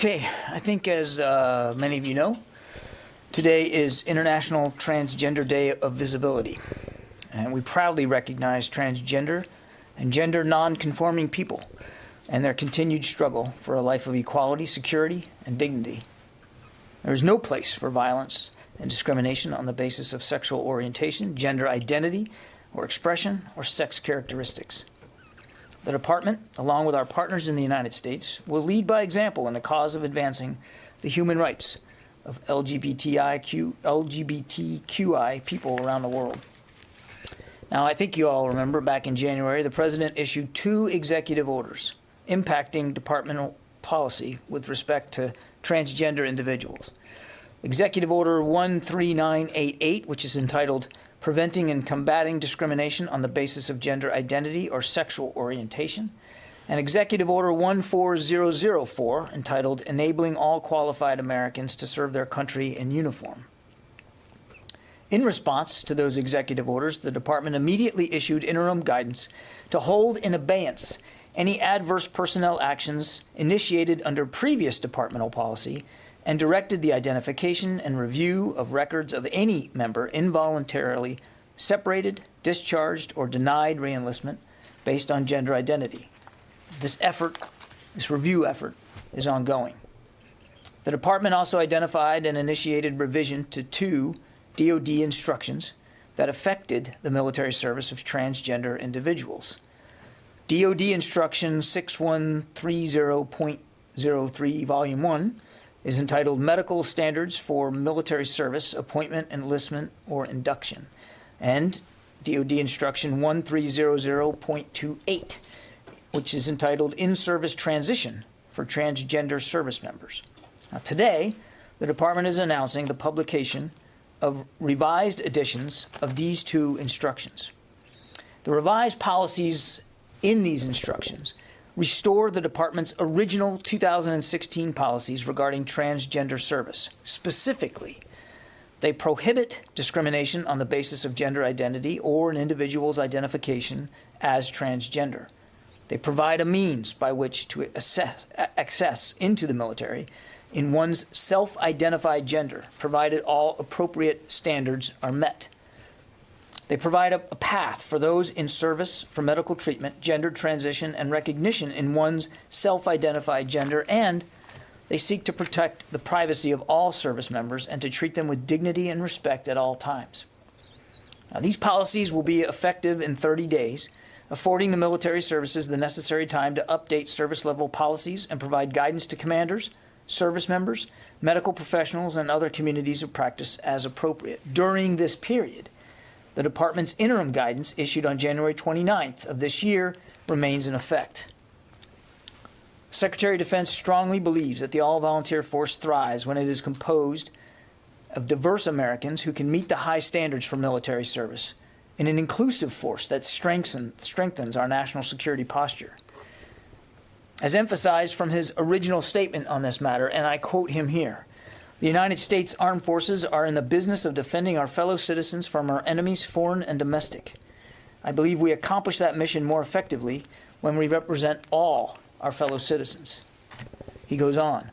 Okay, I think as many of you know, today is International Transgender Day of Visibility, and we proudly recognize transgender and gender non-conforming people and their continued struggle for a life of equality, security, and dignity. There is no place for violence and discrimination on the basis of sexual orientation, gender identity, or expression, or sex characteristics. The Department, along with our partners in the United States, will lead by example in the cause of advancing the human rights of LGBTQI people around the world. Now, I think you all remember back in January, the President issued 2 executive orders impacting departmental policy with respect to transgender individuals. Executive Order 13988, which is entitled Preventing and Combating Discrimination on the Basis of Gender Identity or Sexual Orientation, and Executive Order 14004, entitled Enabling All Qualified Americans to Serve Their Country in Uniform. In response to those executive orders, the Department immediately issued interim guidance to hold in abeyance any adverse personnel actions initiated under previous departmental policy and directed the identification and review of records of any member involuntarily separated, discharged, or denied reenlistment based on gender identity. This review effort, is ongoing. The Department also identified and initiated revision to 2 DoD instructions that affected the military service of transgender individuals. DoD Instruction 6130.03, Volume 1, is entitled Medical Standards for Military Service, Appointment, Enlistment, or Induction, and DoD Instruction 1300.28, which is entitled In-Service Transition for Transgender Service Members. Now, today, the Department is announcing the publication of revised editions of these 2 instructions. The revised policies in these instructions restore the Department's original 2016 policies regarding transgender service. Specifically, they prohibit discrimination on the basis of gender identity or an individual's identification as transgender. They provide a means by which to access into the military in one's self-identified gender, provided all appropriate standards are met. They provide a path for those in service for medical treatment, gender transition, and recognition in one's self-identified gender, and they seek to protect the privacy of all service members and to treat them with dignity and respect at all times. Now, these policies will be effective in 30 days, affording the military services the necessary time to update service-level policies and provide guidance to commanders, service members, medical professionals, and other communities of practice as appropriate. During this period, the Department's interim guidance, issued on January 29th of this year, remains in effect. Secretary of Defense strongly believes that the all-volunteer force thrives when it is composed of diverse Americans who can meet the high standards for military service, in an inclusive force that strengthens our national security posture. As emphasized from his original statement on this matter, and I quote him here, "The United States Armed Forces are in the business of defending our fellow citizens from our enemies, foreign and domestic. I believe we accomplish that mission more effectively when we represent all our fellow citizens." He goes on,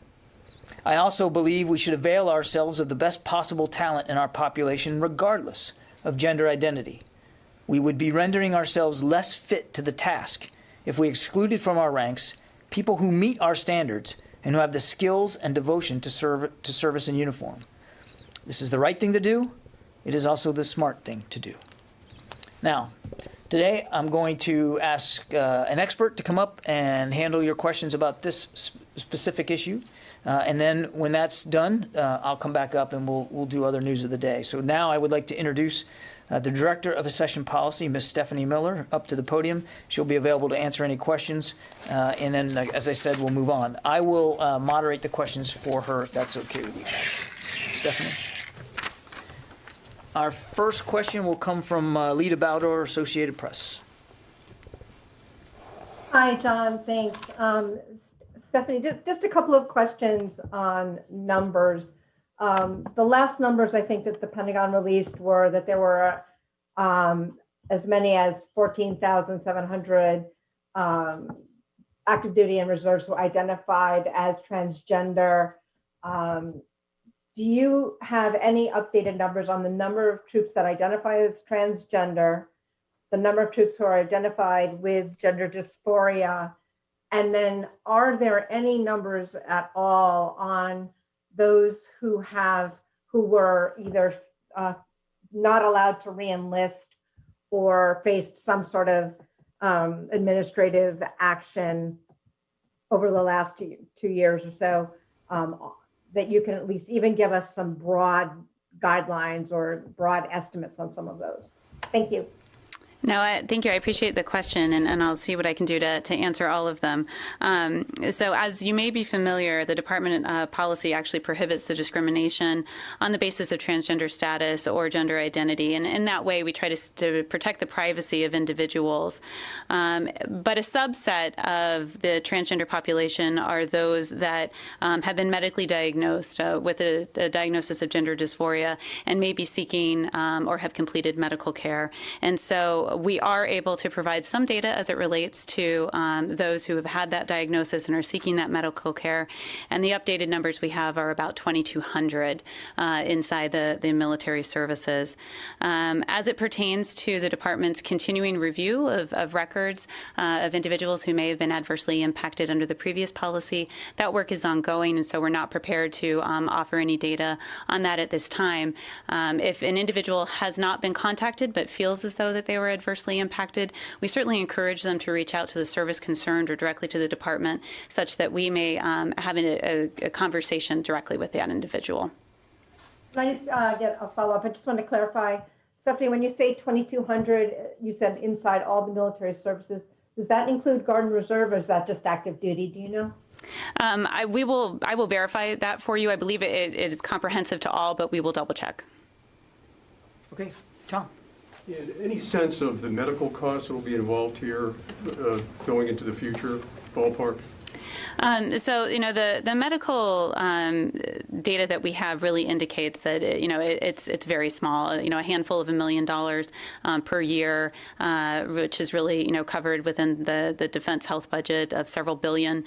"I also believe we should avail ourselves of the best possible talent in our population regardless of gender identity. We would be rendering ourselves less fit to the task if we excluded from our ranks people who meet our standards and who have the skills and devotion to service in uniform. This is the right thing to do. It is also the smart thing to do." Now, today I'm going to ask an expert to come up and handle your questions about this specific issue. And then when that's done, I'll come back up and we'll do other news of the day. So now I would like to introduce the Director of Accession Policy, Ms. Stephanie Miller, up to the podium. She'll be available to answer any questions. And then, as I said, we'll move on. I will moderate the questions for her, if that's okay with you. Stephanie. Our first question will come from Lita Baldor, Associated Press. Hi, John. Thanks. Stephanie, just a couple of questions on numbers. The last numbers I think that the Pentagon released were that there were as many as 14,700 active duty and reserves who identified as transgender. Do you have any updated numbers on the number of troops that identify as transgender, the number of troops who are identified with gender dysphoria, and then are there any numbers at all on those who were either not allowed to re-enlist or faced some sort of administrative action over the last 2 years or so, that you can at least even give us some broad guidelines or broad estimates on some of those? Thank you. No, thank you. I appreciate the question, and I'll see what I can do to answer all of them. So as you may be familiar, the department policy actually prohibits the discrimination on the basis of transgender status or gender identity. And in that way, we try to protect the privacy of individuals. But a subset of the transgender population are those that have been medically diagnosed with a diagnosis of gender dysphoria and may be seeking or have completed medical care. And so we are able to provide some data as it relates to those who have had that diagnosis and are seeking that medical care. And the updated numbers we have are about 2,200 inside the military services. As it pertains to the department's continuing review of records of individuals who may have been adversely impacted under the previous policy, that work is ongoing, and so we're not prepared to offer any data on that at this time. If an individual has not been contacted but feels as though that they were adversely impacted, we certainly encourage them to reach out to the service concerned or directly to the department, such that we may have a conversation directly with that individual. Can I just get a follow-up? I just want to clarify, Stephanie, when you say 2,200, you said inside all the military services. Does that include Guard and Reserve, or is that just active duty? Do you know? I will verify that for you. I believe it is comprehensive to all, but we will double check. Okay, Tom. Yeah, any sense of the medical costs that will be involved here going into the future, ballpark? So, the medical data that we have really indicates that, it's very small, a handful of $1 million per year, which is really, covered within the defense health budget of several billion.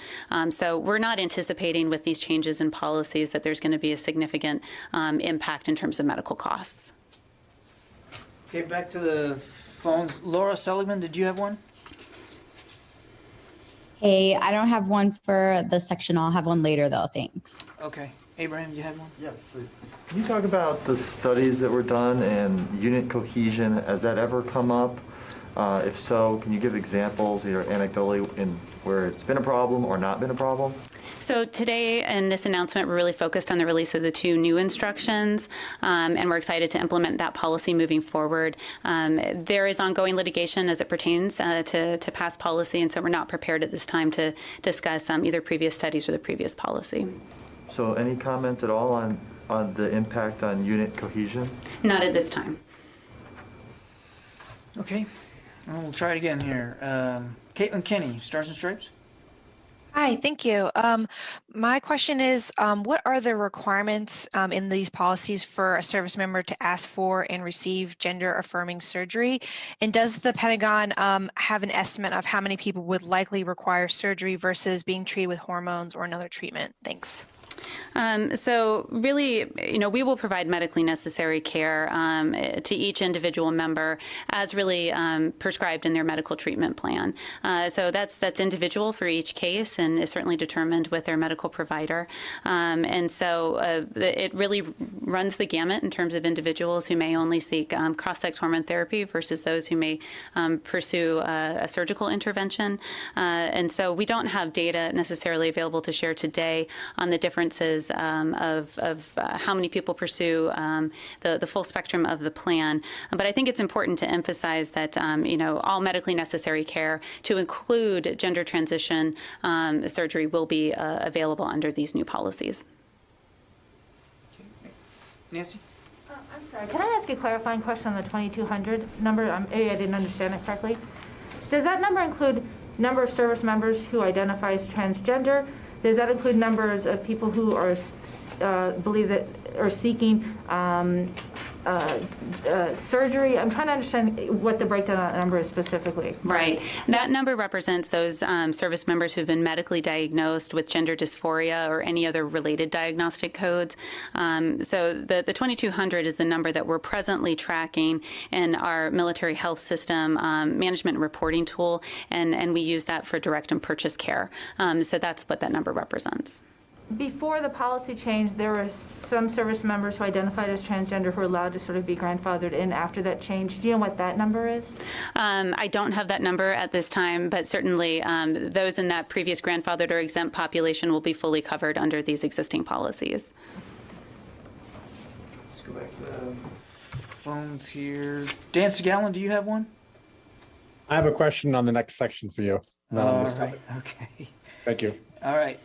So we're not anticipating with these changes in policies that there's going to be a significant impact in terms of medical costs. Okay, back to the phones. Laura Seligman, did you have one? Hey, I don't have one for this section. I'll have one later, though. Thanks. Okay. Abraham, you had one? Yes, please. Can you talk about the studies that were done and unit cohesion? Has that ever come up? If so, can you give examples, either anecdotally, in where it's been a problem or not been a problem? So today in this announcement, we're really focused on the release of the 2 new instructions, and we're excited to implement that policy moving forward. There is ongoing litigation as it pertains to past policy, and so we're not prepared at this time to discuss either previous studies or the previous policy. So any comment at all on the impact on unit cohesion? Not at this time. Okay. Well, we'll try it again here. Caitlin Kinney, Stars and Stripes. Hi, thank you. My question is, what are the requirements in these policies for a service member to ask for and receive gender-affirming surgery? And does the Pentagon have an estimate of how many people would likely require surgery versus being treated with hormones or another treatment? Thanks. So really, we will provide medically necessary care to each individual member as really prescribed in their medical treatment plan. So that's individual for each case and is certainly determined with their medical provider. And so it really runs the gamut in terms of individuals who may only seek cross-sex hormone therapy versus those who may pursue a surgical intervention. And so we don't have data necessarily available to share today on the differences of how many people pursue the full spectrum of the plan. But I think it's important to emphasize that, all medically necessary care, to include gender transition surgery, will be available under these new policies. Nancy? I'm sorry, can I ask a clarifying question on the 2,200 number? Maybe I didn't understand it correctly. Does that number include number of service members who identify as transgender? Does that include numbers of people who are believe that are seeking surgery? I'm trying to understand what the breakdown of that number is specifically. Right. That number represents those service members who've been medically diagnosed with gender dysphoria or any other related diagnostic codes. So the 2,200 is the number that we're presently tracking in our military health system management and reporting tool, and we use that for direct and purchase care. So that's what that number represents. Before the policy change, there were some service members who identified as transgender who were allowed to sort of be grandfathered in after that change. Do you know what that number is? I don't have that number at this time, but certainly those in that previous grandfathered or exempt population will be fully covered under these existing policies. Let's go back to the phones here. Dan Segallen, do you have one? I have a question on the next section for you. Not on All this right. topic. Okay. Thank you. All right.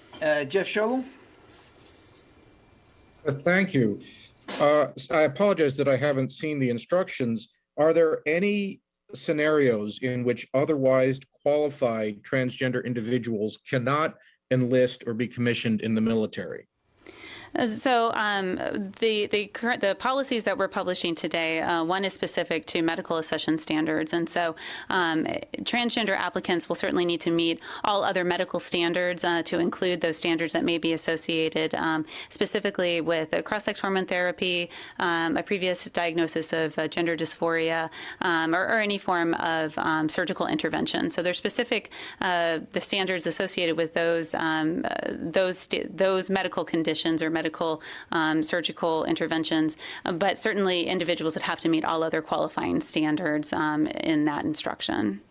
Jeff Schogel? Thank you. I apologize that I haven't seen the instructions. Are there any scenarios in which otherwise qualified transgender individuals cannot enlist or be commissioned in the military? So the policies that we're publishing today, one is specific to medical accession standards, and so transgender applicants will certainly need to meet all other medical standards to include those standards that may be associated specifically with cross-sex hormone therapy, a previous diagnosis of gender dysphoria, or any form of surgical intervention. So there's specific the standards associated with those medical conditions or medical surgical interventions, but certainly individuals would have to meet all other qualifying standards in that instruction.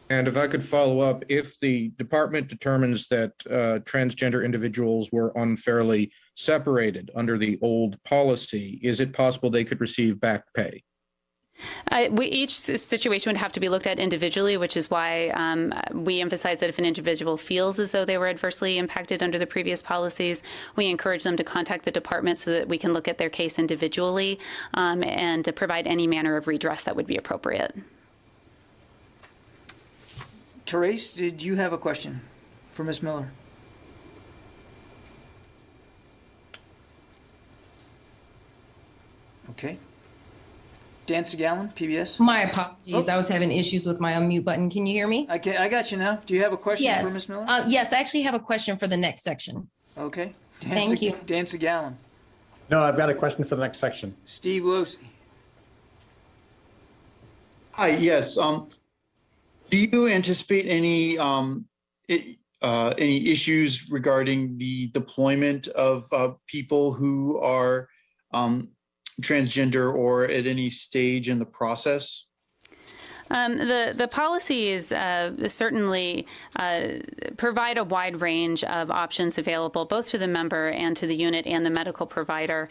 And if I could follow up, if the department determines that transgender individuals were unfairly separated under the old policy, is it possible they could receive back pay? Each situation would have to be looked at individually, which is why we emphasize that if an individual feels as though they were adversely impacted under the previous policies, we encourage them to contact the department so that we can look at their case individually and to provide any manner of redress that would be appropriate. Therese, did you have a question for Ms. Miller? Okay. Dan Segallen, PBS. My apologies. I was having issues with my unmute button. Can you hear me? I got you now. Do you have a question for Ms. Miller? Yes, I actually have a question for the next section. Okay. Thank you. Dan Segallen. No, I've got a question for the next section. Steve Losey. Hi, yes. Do you anticipate any issues regarding the deployment of people who are transgender or at any stage in the process? The policies certainly provide a wide range of options available both to the member and to the unit and the medical provider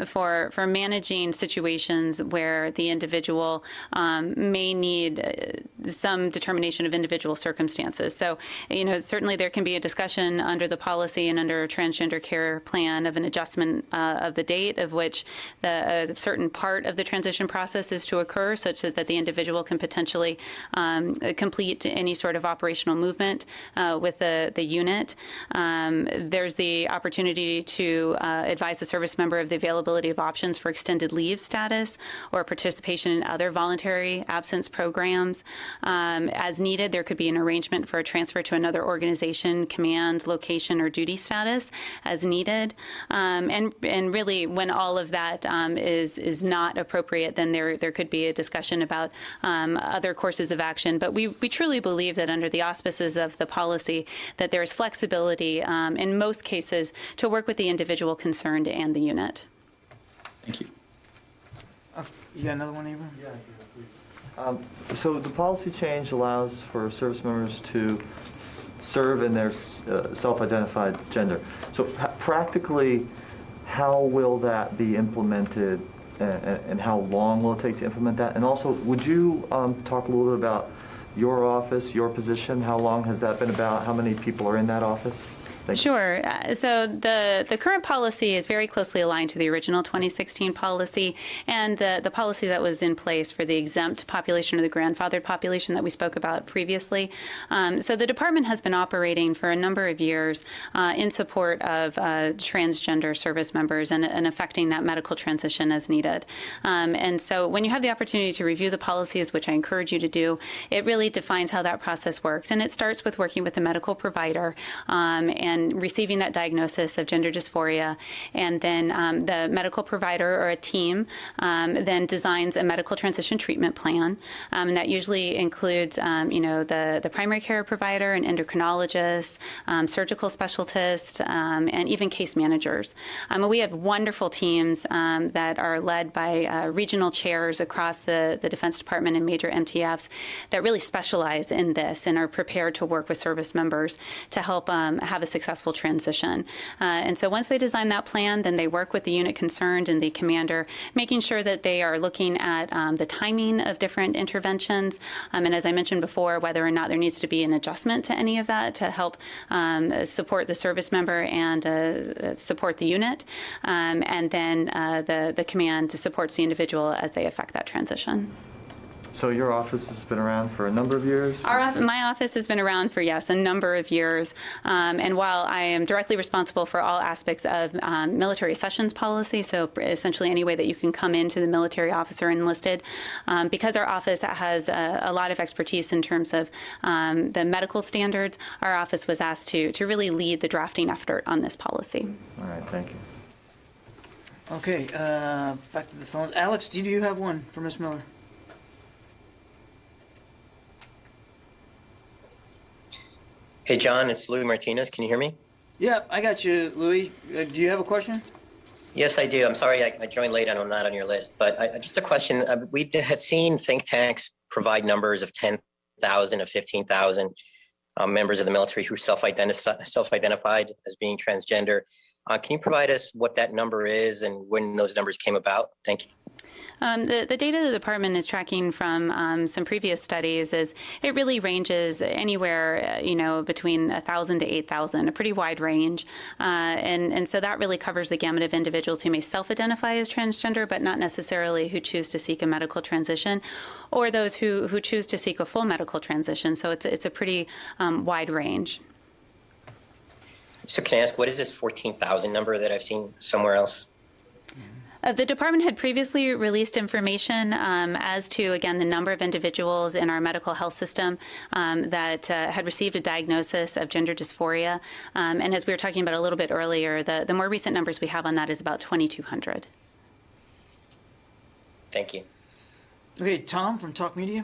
for managing situations where the individual may need some determination of individual circumstances. So, certainly there can be a discussion under the policy and under a transgender care plan of an adjustment of the date of which a certain part of the transition process is to occur, such that the individual can potentially complete any sort of operational movement with the unit. There's the opportunity to advise the service member of the availability of options for extended leave status or participation in other voluntary absence programs. As needed, there could be an arrangement for a transfer to another organization, command, location, or duty status as needed. And really, when all of that is not appropriate, then there could be a discussion about other courses of action. But we truly believe that under the auspices of the policy that there is flexibility in most cases to work with the individual concerned and the unit. Thank you. You got another one, Abram? Yeah, please. So the policy change allows for service members to serve in their self-identified gender. So practically, how will that be implemented? And how long will it take to implement that? And also, would you talk a little bit about your office, your position? How long has that been about? How many people are in that office? Thank you. Sure. So the current policy is very closely aligned to the original 2016 policy and the policy that was in place for the exempt population or the grandfathered population that we spoke about previously. So the department has been operating for a number of years in support of transgender service members and affecting that medical transition as needed. And so when you have the opportunity to review the policies, which I encourage you to do, it really defines how that process works. And it starts with working with the medical provider and receiving that diagnosis of gender dysphoria. And then the medical provider or a team then designs a medical transition treatment plan. And that usually includes, the primary care provider, an endocrinologist, surgical specialist, and even case managers. We have wonderful teams that are led by regional chairs across the Defense Department and major MTFs that really specialize in this and are prepared to work with service members to help have a successful transition. And so once they design that plan, then they work with the unit concerned and the commander, making sure that they are looking at the timing of different interventions. And as I mentioned before, whether or not there needs to be an adjustment to any of that to help support the service member and support the unit. And then the command supports the individual as they affect that transition. So your office has been around for a number of years? My office has been around for, yes, a number of years. And while I am directly responsible for all aspects of military sessions policy, so essentially any way that you can come into the military officer enlisted, because our office has a lot of expertise in terms of the medical standards, our office was asked to really lead the drafting effort on this policy. All right, thank you. Okay, back to the phones. Alex, do you have one for Ms. Miller? Hey, John, it's Louis Martinez. Can you hear me? Yeah, I got you, Louis. Do you have a question? Yes, I do. I'm sorry I joined late and I'm not on your list, but just a question. We had seen think tanks provide numbers of 10,000 of 15,000 members of the military who self-identified as being transgender. Can you provide us what that number is and when those numbers came about? Thank you. The data the department is tracking from some previous studies is it really ranges anywhere, between 1,000 to 8,000, a pretty wide range. And so that really covers the gamut of individuals who may self-identify as transgender, but not necessarily who choose to seek a medical transition, or those who choose to seek a full medical transition. So it's a pretty wide range. So can I ask, what is this 14,000 number that I've seen somewhere else? The department had previously released information as to, again, the number of individuals in our medical health system that had received a diagnosis of gender dysphoria. And as we were talking about a little bit earlier, the more recent numbers we have on that is about 2,200. Thank you. Okay, Tom from Talk Media.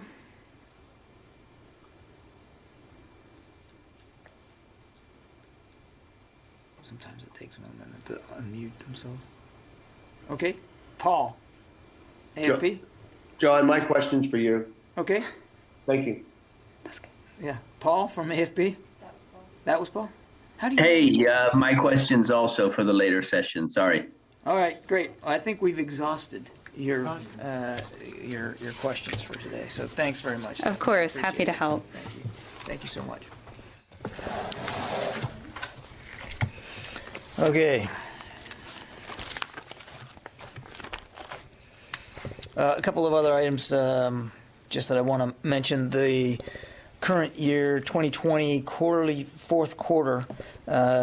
Sometimes it takes them a minute to unmute themselves. Okay, Paul, AFP. John, my question's for you. Okay. Thank you. Yeah, Paul from AFP. That was Paul. How do you? Hey, my question's also for the later session. Sorry. All right, great. I think we've exhausted your questions for today. So thanks very much. Of course, happy to help. Thank you. Thank you so much. Okay. A couple of other items just that I want to mention. The current year 2020 quarterly fourth quarter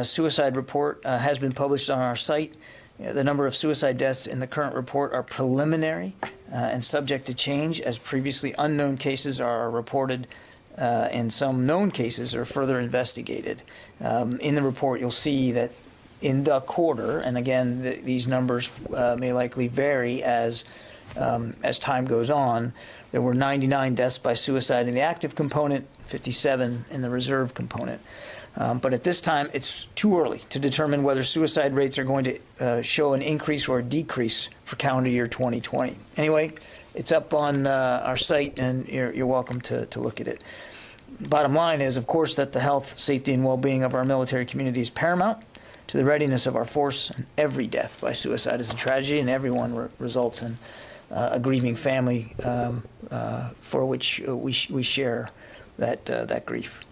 suicide report has been published on our site. The number of suicide deaths in the current report are preliminary and subject to change, as previously unknown cases are reported and some known cases are further investigated. In the report, you'll see that in the quarter, and again, these numbers may likely vary as time goes on, there were 99 deaths by suicide in the active component, 57 in the reserve component. But at this time, it's too early to determine whether suicide rates are going to show an increase or a decrease for calendar year 2020. Anyway, it's up on our site, and you're welcome to look at it. Bottom line is, of course, that the health, safety, and well-being of our military community is paramount to the readiness of our force. And every death by suicide is a tragedy, and everyone results in a grieving family for which we share that grief.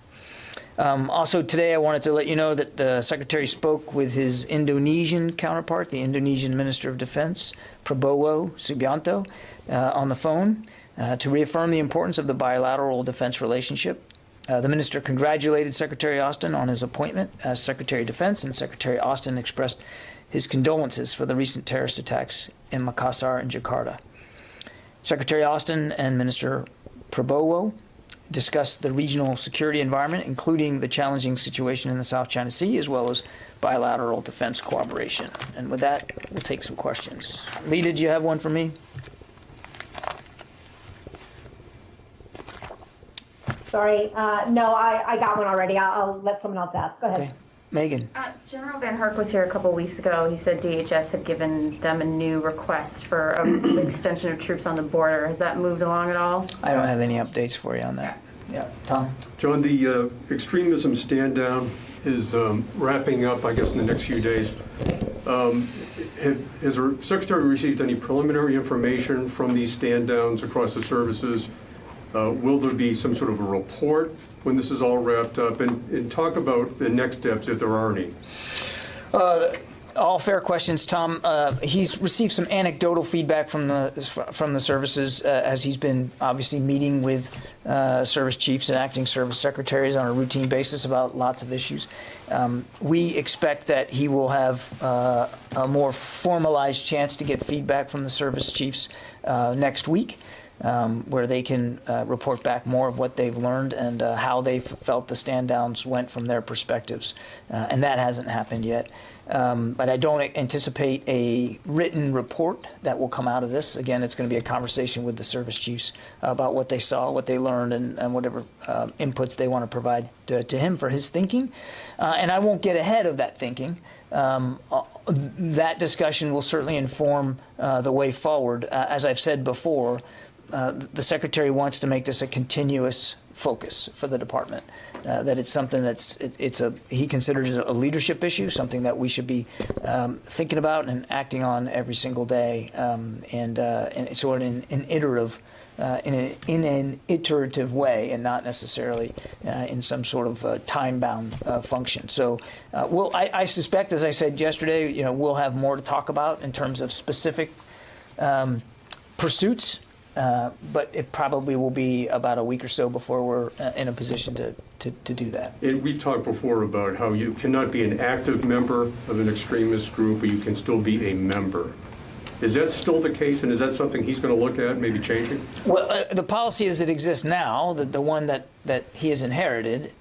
Also today, I wanted to let you know that the Secretary spoke with his Indonesian counterpart, the Indonesian Minister of Defense, Prabowo Subianto, on the phone to reaffirm the importance of the bilateral defense relationship. The minister congratulated Secretary Austin on his appointment as Secretary of Defense, and Secretary Austin expressed his condolences for the recent terrorist attacks in Makassar and Jakarta. Secretary Austin and Minister Prabowo discussed the regional security environment, including the challenging situation in the South China Sea, as well as bilateral defense cooperation. And with that, we'll take some questions. Lee, did you have one for me? Sorry, no, I got one already. I'll let someone else ask. Go ahead. Okay. Megan. General Van Herk was here a couple weeks ago. He said DHS had given them a new request for an extension of troops on the border. Has that moved along at all? I don't have any updates for you on that. Yeah, Tom? John, the extremism stand down is wrapping up, I guess, in the next few days. Has the Secretary received any preliminary information from these stand downs across the services? Will there be some sort of a report when this is all wrapped up? And talk about the next steps, if there are any. All fair questions, Tom. He's received some anecdotal feedback from the services as he's been obviously meeting with service chiefs and acting service secretaries on a routine basis about lots of issues. We expect that he will have a more formalized chance to get feedback from the service chiefs next week, where they can report back more of what they've learned and how they felt the stand downs went from their perspectives. And that hasn't happened yet. But I don't anticipate a written report that will come out of this. Again, it's going to be a conversation with the service chiefs about what they saw, what they learned, and whatever inputs they want to provide to him for his thinking. And I won't get ahead of that thinking. That discussion will certainly inform the way forward. As I've said before, the Secretary wants to make this a continuous focus for the department. That it's something he considers a leadership issue, something that we should be thinking about and acting on every single day, and sort of in an iterative way, and not necessarily in some sort of time-bound function. So, I suspect, as I said yesterday, we'll have more to talk about in terms of specific pursuits. But it probably will be about a week or so before we're in a position to do that. And we've talked before about how you cannot be an active member of an extremist group, but you can still be a member. Is that still the case, and is that something he's going to look at, maybe changing? Well, the policy as it exists now, the one that he has inherited,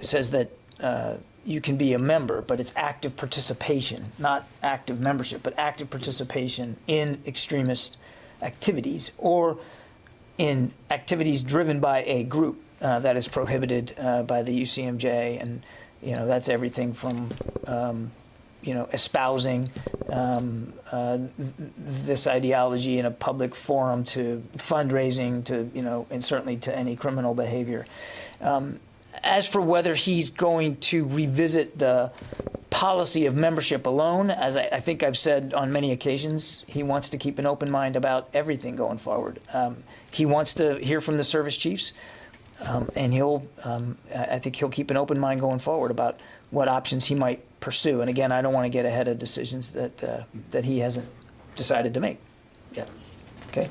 says that you can be a member, but it's active participation, not active membership, but active participation in extremist activities or in activities driven by a group that is prohibited by the UCMJ, and that's everything from espousing this ideology in a public forum to fundraising to and certainly to any criminal behavior. As for whether he's going to revisit the policy of membership alone, as I think I've said on many occasions, he wants to keep an open mind about everything going forward. He wants to hear from the service chiefs, and I think he'll keep an open mind going forward about what options he might pursue. And again, I don't want to get ahead of decisions that he hasn't decided to make yet. Okay.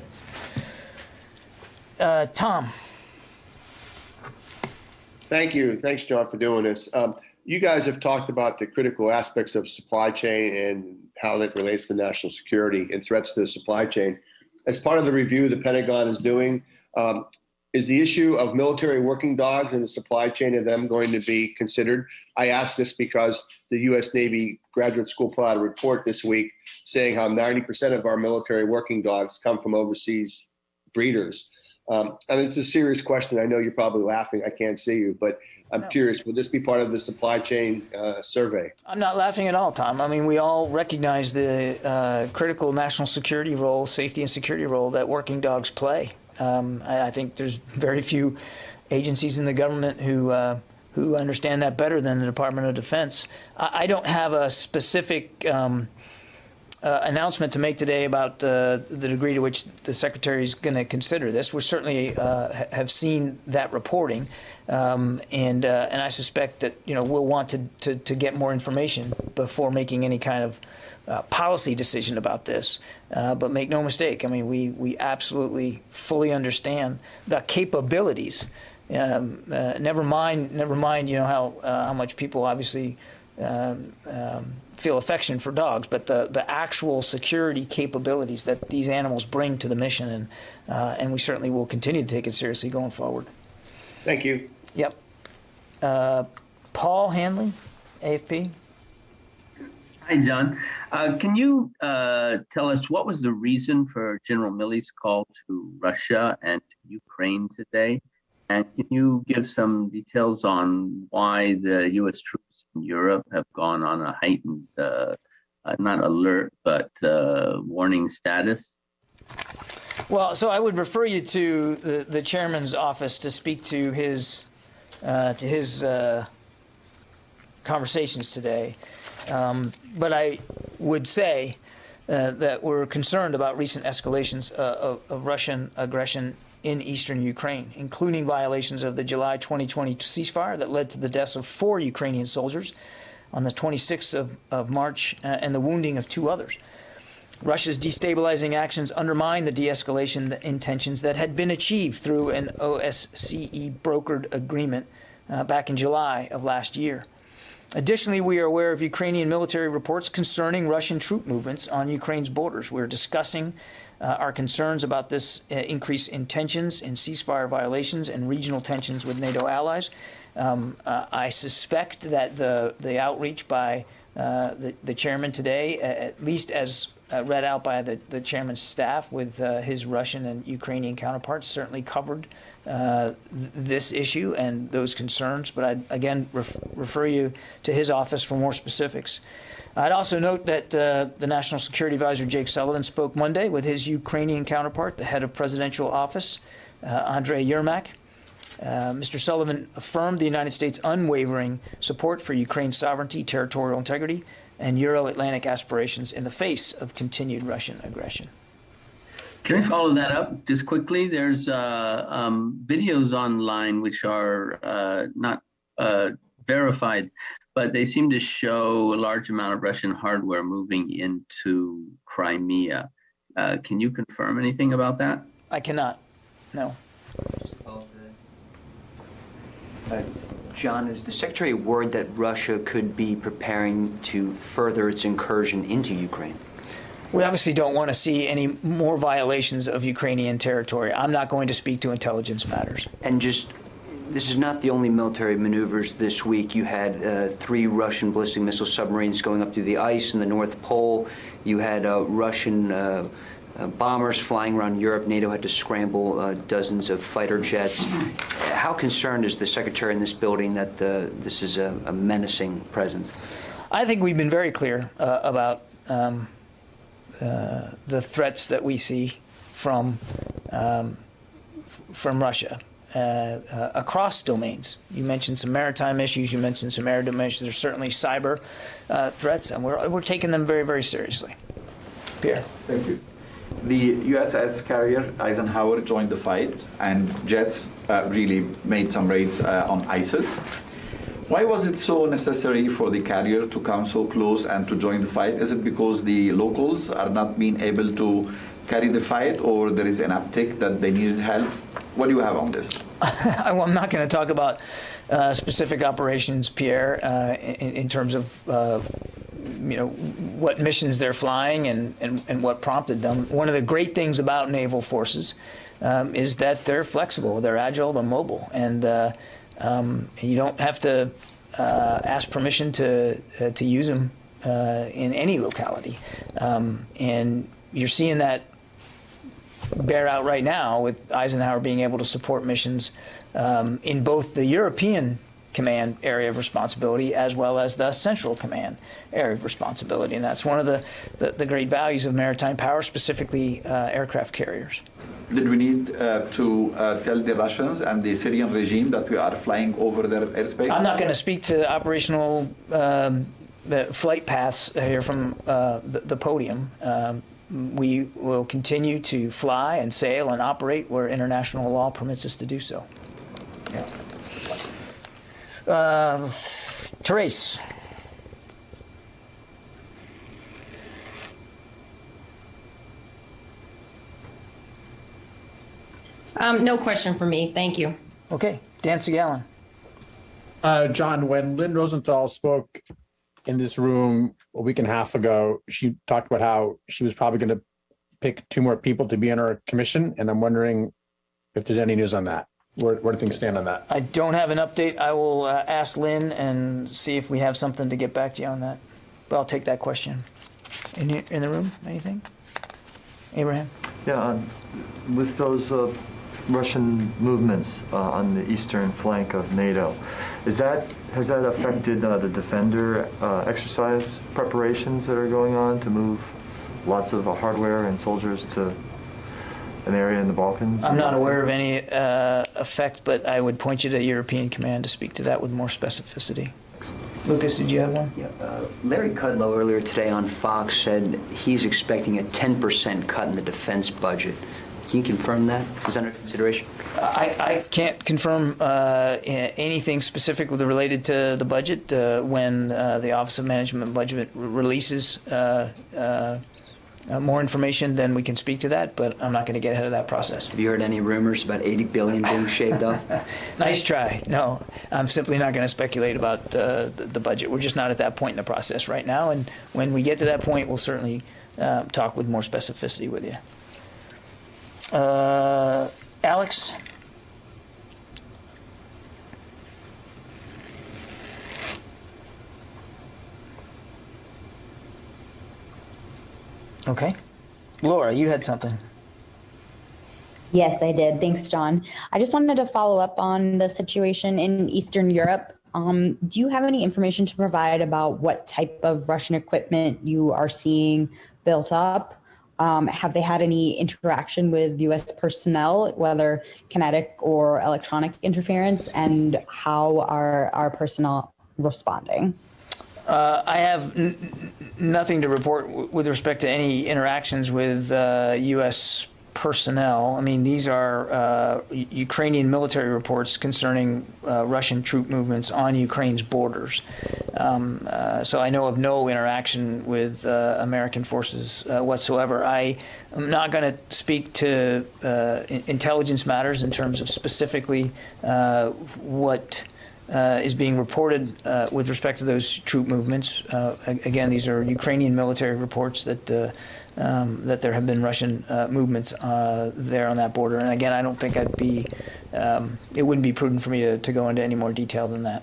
Tom. Thank you. Thanks, John, for doing this. You guys have talked about the critical aspects of supply chain and how that relates to national security and threats to the supply chain. As part of the review the Pentagon is doing, is the issue of military working dogs in the supply chain of them going to be considered? I ask this because the U.S. Navy Graduate School put out a report this week saying how 90% of our military working dogs come from overseas breeders. And it's a serious question. I know you're probably laughing. I can't see you, but I'm curious, will this be part of the supply chain survey? I'm not laughing at all, Tom. I mean, we all recognize the critical national security role, safety and security role that working dogs play. I think there's very few agencies in the government who understand that better than the Department of Defense. I don't have a specific announcement to make today about the degree to which the Secretary is going to consider this. We certainly have seen that reporting, and I suspect that we'll want to get more information before making any kind of policy decision about this. But make no mistake, I mean, we absolutely fully understand the capabilities. Never mind, how much people obviously feel affection for dogs, but the actual security capabilities that these animals bring to the mission, and we certainly will continue to take it seriously going forward. Thank you. Yep. Paul Hanley, AFP. Hi, John. Can you tell us what was the reason for General Milley's call to Russia and to Ukraine today? And can you give some details on why the U.S. troops in Europe have gone on a heightened, not alert, but warning status? Well, so I would refer you to the chairman's office to speak to his conversations today. But I would say that we're concerned about recent escalations of Russian aggression in eastern Ukraine, including violations of the July 2020 ceasefire that led to the deaths of 4 Ukrainian soldiers on the 26th of March and the wounding of 2 others. Russia's destabilizing actions undermine the de-escalation intentions that had been achieved through an OSCE brokered agreement back in July of last year. Additionally, we are aware of Ukrainian military reports concerning Russian troop movements on Ukraine's borders. We're discussing our concerns about this increase in tensions, in ceasefire violations, and regional tensions with NATO allies. I suspect that the outreach by the chairman today, at least as read out by the chairman's staff with his Russian and Ukrainian counterparts, certainly covered this issue and those concerns. But I'd again refer you to his office for more specifics. I'd also note that the National Security Advisor Jake Sullivan spoke Monday with his Ukrainian counterpart, the head of presidential office, Andrei Yermak. Mr. Sullivan affirmed the United States' unwavering support for Ukraine's sovereignty, territorial integrity, and Euro-Atlantic aspirations in the face of continued Russian aggression. Can I follow that up just quickly? There's videos online which are not verified, but they seem to show a large amount of Russian hardware moving into Crimea. Can you confirm anything about that? I cannot, no. John, is the Secretary worried that Russia could be preparing to further its incursion into Ukraine? We obviously don't want to see any more violations of Ukrainian territory. I'm not going to speak to intelligence matters. And just, this is not the only military maneuvers this week. You had 3 Russian ballistic missile submarines going up through the ice in the North Pole. You had Russian bombers flying around Europe. NATO had to scramble dozens of fighter jets. How concerned is the Secretary in this building that this is a menacing presence? I think we've been very clear about the threats that we see from Russia across domains. You mentioned some maritime issues. You mentioned some air domains. There's certainly cyber threats, and we're taking them very, very seriously. Pierre. Thank you. The USS carrier Eisenhower joined the fight, and jets really made some raids on ISIS. Why was it so necessary for the carrier to come so close and to join the fight? Is it because the locals are not being able to carry the fight, or there is an uptick that they needed help? What do you have on this? Well, I'm not going to talk about specific operations, Pierre, in terms of what missions they're flying and what prompted them. One of the great things about naval forces is that they're flexible, they're agile, they're mobile, and you don't have to ask permission to use them in any locality. And you're seeing that bear out right now with Eisenhower being able to support missions in both the European Command area of responsibility as well as the Central Command area of responsibility. And that's one of the great values of maritime power, specifically aircraft carriers. Did we need to tell the Russians and the Syrian regime that we are flying over their airspace? I'm not going to speak to operational flight paths here from the podium. We will continue to fly and sail and operate where international law permits us to do so. Therese. No question for me. Thank you. Okay, Dan Segallen. John, when Lynn Rosenthal spoke in this room a week and a half ago, she talked about how she was probably going to pick 2 more people to be on her commission, and I'm wondering if there's any news on that. Where do things stand on that? I don't have an update. I will ask Lynn and see if we have something to get back to you on that. But I'll take that question. In the room, anything? Abraham? Yeah, with those Russian movements on the eastern flank of NATO, has that affected the Defender exercise preparations that are going on to move lots of hardware and soldiers to an area in the Balkans? I'm not aware of any effect, but I would point you to European Command to speak to that with more specificity. Lucas, did you have one? Yeah, Larry Kudlow earlier today on Fox said he's expecting a 10% cut in the defense budget. Can you confirm that? Is that under consideration? I can't confirm anything specific related to the budget. When the Office of Management and Budget releases more information, then we can speak to that, but I'm not going to get ahead of that process. Have you heard any rumors about $80 billion being shaved off? Nice try. No, I'm simply not going to speculate about the budget. We're just not at that point in the process right now, and when we get to that point, we'll certainly talk with more specificity with you. Alex? Okay. Laura, you had something. Yes, I did. Thanks, John. I just wanted to follow up on the situation in Eastern Europe. Do you have any information to provide about what type of Russian equipment you are seeing built up? Have they had any interaction with U.S. personnel, whether kinetic or electronic interference, and how are our personnel responding? I have nothing to report with respect to any interactions with U.S. personnel. I mean, these are Ukrainian military reports concerning Russian troop movements on Ukraine's borders. So I know of no interaction with American forces whatsoever. I am not going to speak to intelligence matters in terms of specifically what is being reported with respect to those troop movements. Again, these are Ukrainian military reports that that there have been Russian movements there on that border. And again, I don't think it wouldn't be prudent for me to go into any more detail than that.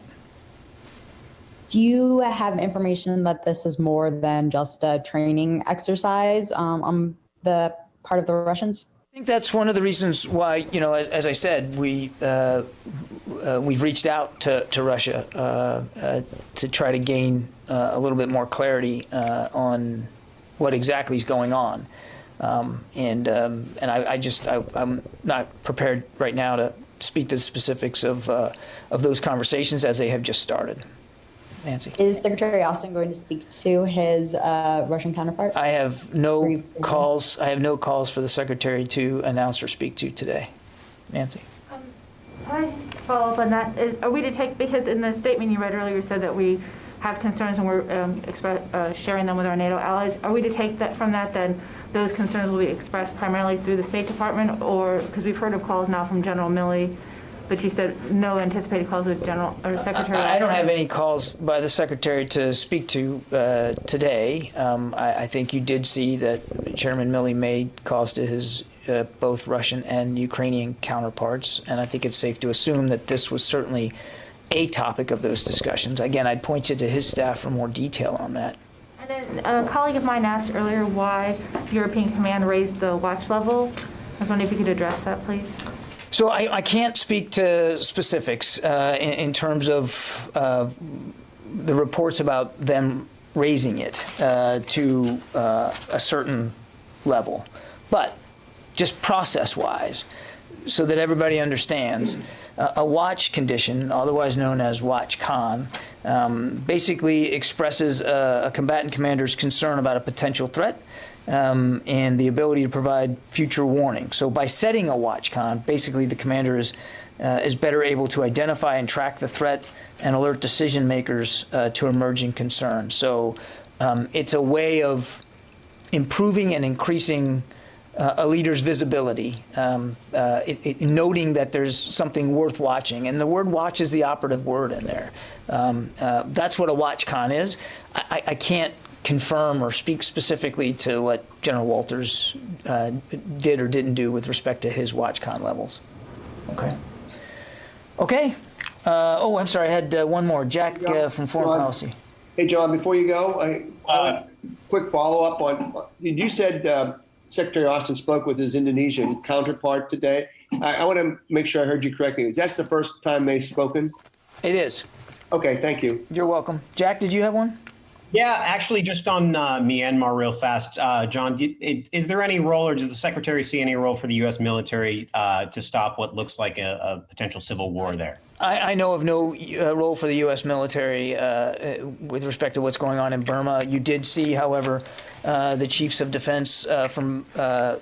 Do you have information that this is more than just a training exercise on the part of the Russians? I think that's one of the reasons why, as I said, we've reached out to Russia to try to gain a little bit more clarity on what exactly is going on, and I'm not prepared right now to speak to the specifics of those conversations as they have just started. Nancy. Is Secretary Austin going to speak to his Russian counterpart? I have no calls. I have no calls for the Secretary to announce or speak to today. Nancy. Can I follow up on that? Are we to take, because in the statement you read earlier, you said that we have concerns and we're sharing them with our NATO allies. Are we to take that from that then those concerns will be expressed primarily through the State Department, or because we've heard of calls now from General Milley, but she said no anticipated calls with General or Secretary. I don't have any calls by the Secretary to speak to today. I think you did see that Chairman Milley made calls to his both Russian and Ukrainian counterparts, and I think it's safe to assume that this was certainly a topic of those discussions. Again, I'd point you to his staff for more detail on that. And then a colleague of mine asked earlier why European Command raised the watch level. I was wondering if you could address that, please. So I can't speak to specifics in terms of the reports about them raising it to a certain level. But just process-wise, so that everybody understands, a watch condition, otherwise known as watch con, basically expresses a combatant commander's concern about a potential threat and the ability to provide future warning. So by setting a WatchCon, basically the commander is better able to identify and track the threat and alert decision makers to emerging concerns. So it's a way of improving and increasing a leader's visibility, noting that there's something worth watching. And the word watch is the operative word in there. That's what a WatchCon is. I can't confirm or speak specifically to what General Walters did or didn't do with respect to his WatchCon levels. Okay. Okay. Oh, I'm sorry. I had one more. Jack from Foreign Policy. Hey, John, before you go, quick follow-up on, you said Secretary Austin spoke with his Indonesian counterpart today. I want to make sure I heard you correctly. Is that the first time they've spoken? It is. Okay, thank you. You're welcome. Jack, did you have one? Yeah, actually, just on Myanmar real fast. John, is there any role, or does the Secretary see any role for the U.S. military to stop what looks like a potential civil war there? I know of no role for the U.S. military with respect to what's going on in Burma. You did see, however, the chiefs of defense from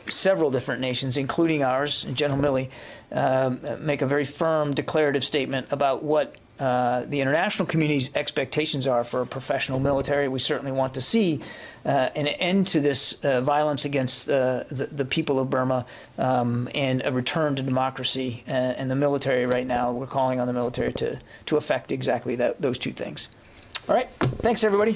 several different nations, including ours, General Milley, make a very firm declarative statement about what the international community's expectations are for a professional military. We certainly want to see an end to this violence against the people of Burma and a return to democracy. And the military right now, we're calling on the military to effect exactly those two things. All right. Thanks, everybody.